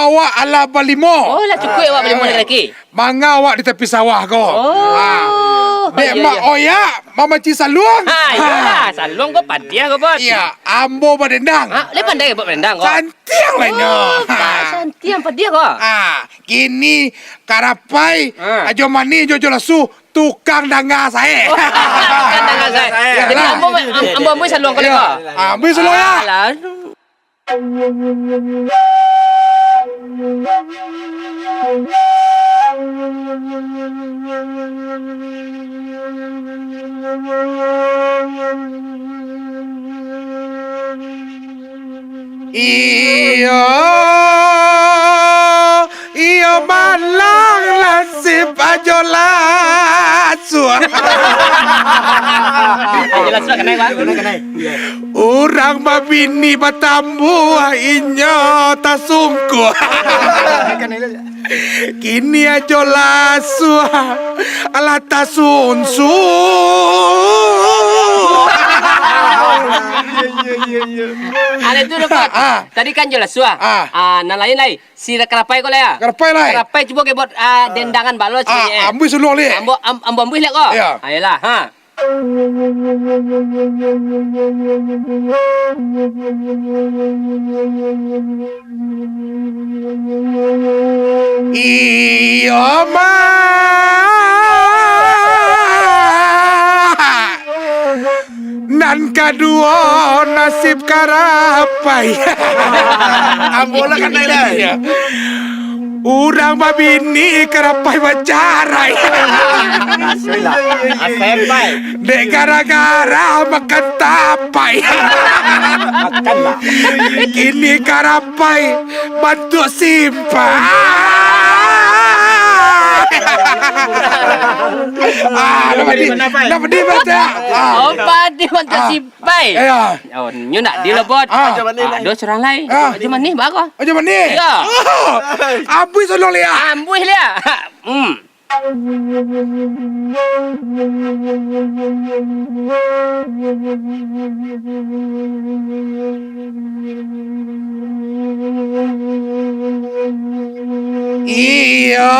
awak ala balimo. Oh, lah cukup awak boleh mula lagi. Manga awak di tepi sawah ko. Dek mak oyak, mama ci saluang. Iyalah, salung kau pandiah kau bot. Ya, ambo badendang. Le pandai buat berendang kau. Santiang lainnya. Santiang pandiah kau. Kini karapai ajo mani jojo lasu tukang danga saya. Tukang danga saya. Jadi ambo salung kau le kau. Ambo saluang ya. Alah. Iyo malang nasib ajo lasu. Ajo lasu kenai bang? Kenai. Urang babini batambu inyo tasungku. Kini ajo lasu ala tasunsu. Ada tu dapat. Tadi kan jelas suah. Nah lain si kerapai kau lah. Kerapai lah. Kerapai cuba ke buat dendangan balot sini. Ambil seluar ni. Ambil lah kau. Ayolah, ha. Iyo ma nan kedua nasib karapai. Ambola kan dah. Urang babini karapai bacarai. Asempai. Dek gara-gara makan tapai. Makan lah. Kini karapai bantu simpan. Nama dia baca. Oh, padi bantu simpai. Ya. Oh, nyu nak dia lebot. Ada serang lain. Macam mana bagus? Macam mana? Ya. Ambui solong lia. Ambui lia. Iya.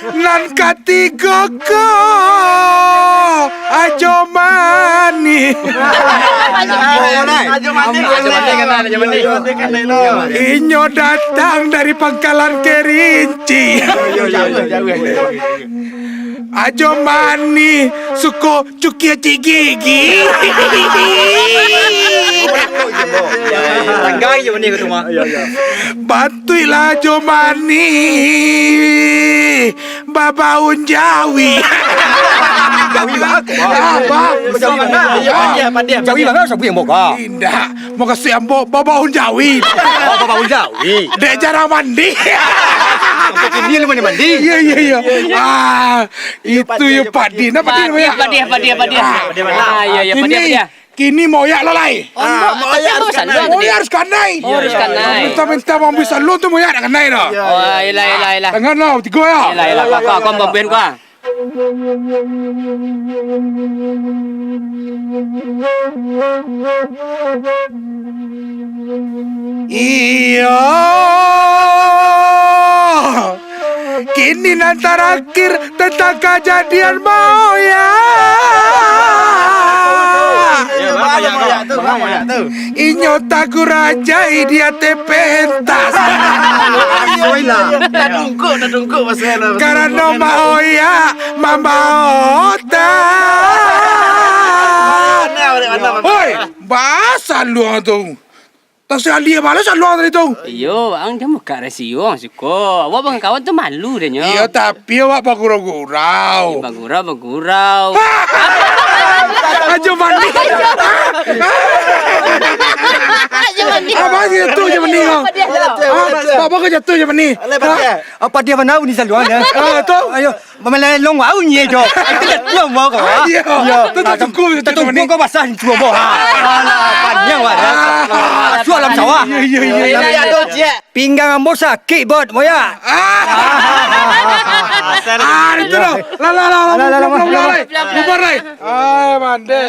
Nan katiga ko ajo mani. Ajo mani. Inyo datang dari Pangkalan Kerinci. Ajo mani suko cukia cigigi. Tanggai je mani kau tu mah. Bantuilah ajo mani babaun Jawi. Jawi bang. Bang. Jawi bang. Jawi bang siapa yang boga? Tidak, mau kasih ambo babaun Jawi. Oh, babaun Jawi. Dek jarang mandi. Ini lu mana mandi? Iya. Itu ya Pak Dina, Pak Dina. Ya, Pak. Kini moyak lalai. Moyak harus kanai. Minta mau bisa lu tu moyak nak kanai dah. Oh, iyalah. Tangan lo, tiga ya. Iyalah, kau memben kau. Iya. Kini nan terakhir tentang kejadian moyak. Inyo taku raja dia te pentas. Dah tunggu pasal. Karena maoya mama ota. Oi, bahasa lu tu. Tak sekali balas lu tadi tu. Iyo, ang dia muka rasio suko. Awak bang kawan tu malu dia nyo. Iya, tapi awak bagurau-gurau. Bagurau. Ajo mandi. Apa sih tu je mandi kau? Apa kau jatuh je mandi? Apa dia mana ni saluan ya? Tu. Ayo, mana long wau ni jo. Kita long wau kau. Iya. Tu tunggu kau basah ni cuba boh. Panjang wah. Suar dalam sawah. Iya. Pinggang ambo sakit bot moya. Itu dah. La. Bubar lai. Mande.